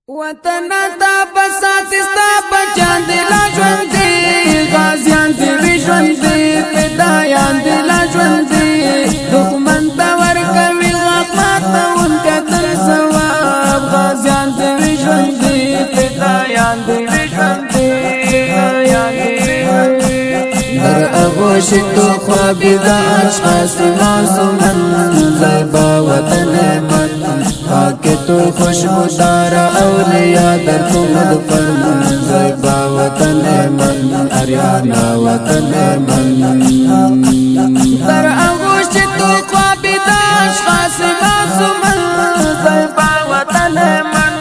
وطن تا بسات ستا بچان دی لا ژوند دی غازیان دی وی ژوند دی فدایان دی لا ژوند دی دښمن ته ورکوي غاښ ماتونکي تر ثواب غازیان دی وی ژوند دی فدایان دی وی ژوند دی در اغوش تو خوابی دا اشخاص معصومن زیبا وطن من خاک تو خوشبودار اولیاء در تو مدفن زیبا وطن من اریانا وطن من در اغوش تو خوابی دا اشخاص معصومن زیبا وطن من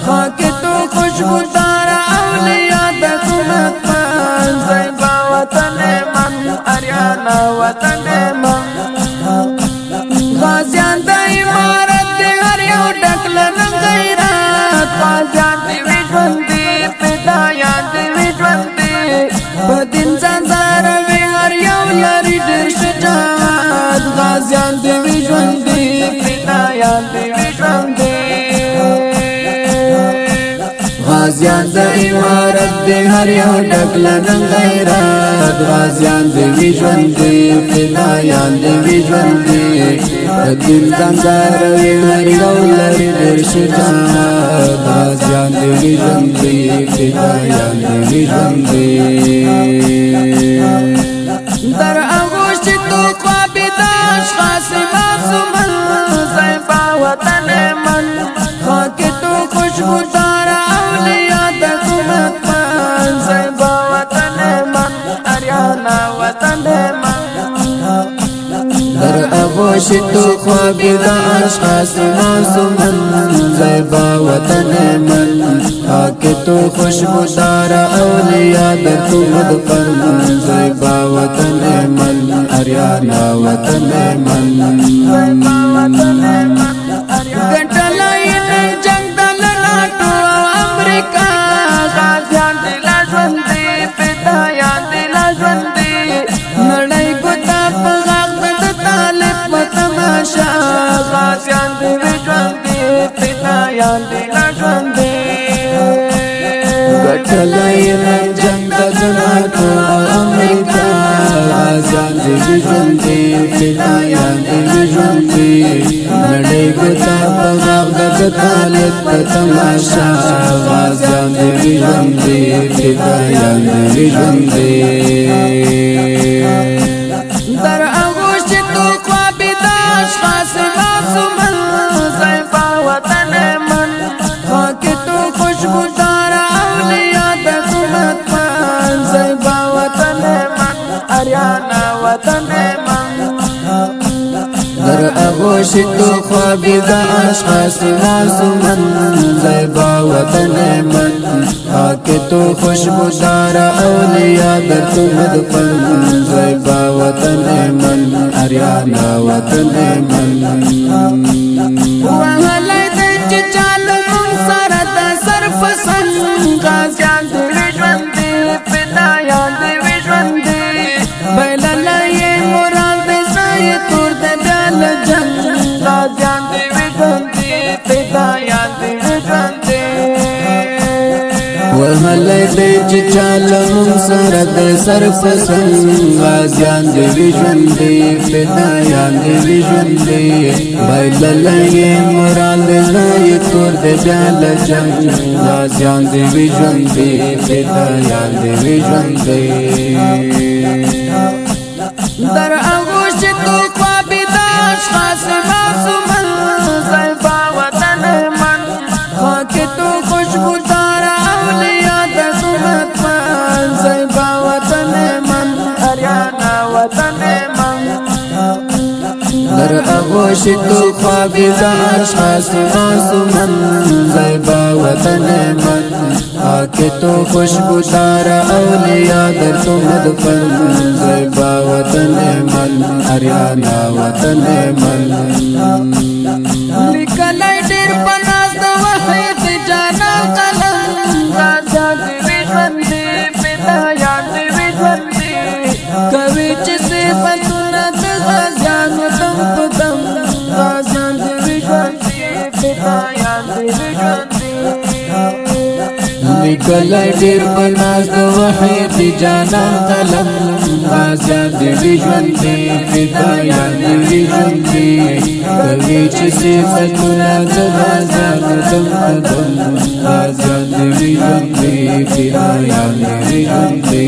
خاک تو خوشبودار اولیاء در تو مدفن زیبا وطن من اریانا وطن من غازیان د امارت دی هر یو ډکل نن غیرت غازیان دی وی ژوند دی فدایان دی وی ژوند دی په دین ځانځاروي هر یو لري ډېر شجاعت غازیان دی وی ژوند دی فدایان دی وی ژوند دی غازیان د امارت دی هر یو ډکل نن غیرت غازیان دی وی ژوند دی فدایان دی وی ژوند دی دین ځانځاروي هر یو لري ډېر شجاعت غازیان دی وی ژوند دی فدایان دی وی ژوند دی در اغوش تو خوابی دا اشخاص معصومن زیبا وطن من خاک تو خوشبودار اولیاء در تو مدفن زیبا وطن من اریانا وطن من در اغوش تو خوابی دا اشخاص معصومن زیبا وطن من خاک تو خوشبودار اولیاء در تو مدفن زیبا وطن من اریانا وطن من زیبا وطن من ګټلای نن جنگ د لټو امریکا غازیان دی لا ژوند دی فدایان دی لا ژوند دی نړۍ ګوتا په غاښ د طالب په تماشا غازیان دی وی ژوند دی فدایان دی لا ژوند دی ګټلای نن جنگ د لټو امریکا غازیان دی وی ژوند دی فدایان دی وی ژوند دی نړۍ ګوتا په غاښ د طالب په تماشا غازیان دی وی ژوند دی فدایان دی وی ژوند دی در اغوش تو خوابی دا اشخاص معصومن زیبا وطن من خاک تو خوشبودار اولیاء در تو مدفن زیبا وطن من اریانا وطن من در اغوش تو خوابی دا اشخاص معصومن زیبا وطن من خاک تو خوشبودار اولیاء در تو مدفن زیبا وطن من اریانا وطن من وهلای د چالو مون سره د صرف سن غازیان دی وی ژوند دی فدایان دی وی ژوند دی بللای مراد دی سای تور د دل جنگ غازیان دی وی ژوند دی فدایان دی وی ژوند دی وهلای د چالو مون سره د صرف سن غازیان دی وی ژوند دی فدایان دی وی ژوند دی بللای مراد دی سای تور د دل جنگ غازیان دی وی ژوند دی فدایان دی وی ژوند دی در اغوش تو خوابی دا اشخاص معصومن زیبا وطن من خاک تو خوشبودار اولیاء در تو مدفن زیبا وطن من اریانا وطن من در اغوش تو خوابی دا اشخاص معصومن زیبا وطن من خاک تو خوشبودار اولیاء در تو مدفن زیبا وطن من اریانا وطن من لیکلای ډېر پناز د وحید جانا قلم غازیان دی وی ژوند دی فدایان دی وی ژوند دی کوي چې صفتونه د غازیانو دم په دم غازیان دی وی ژوند دی فدایان دی وی ژوند دی لیکل ډیر پناز د وحید جانان قلم غازیان دی ژوند دی فدایان دی ژوند دی کوي چې صفتونه د غازیان دم قدم غازیان دی ژوند دی فدایان دی ژوند دی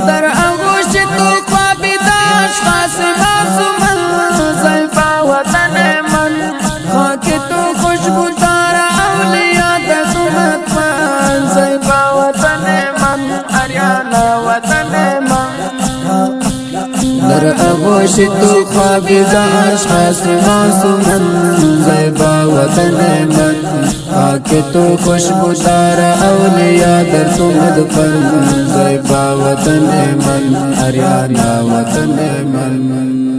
در آغوش تو خوابیده اشخاص معصومن زیبا وطن من خاک تو خوشبودار اولیاء در سمت من زیبا وطن من اریانا وطن من در آغوش تو خوابیده اشخاص معصومن زیبا وطن من خاک تو خوشبودار اولیاء در تو مدفن زیبا وطن من اریانا وطن من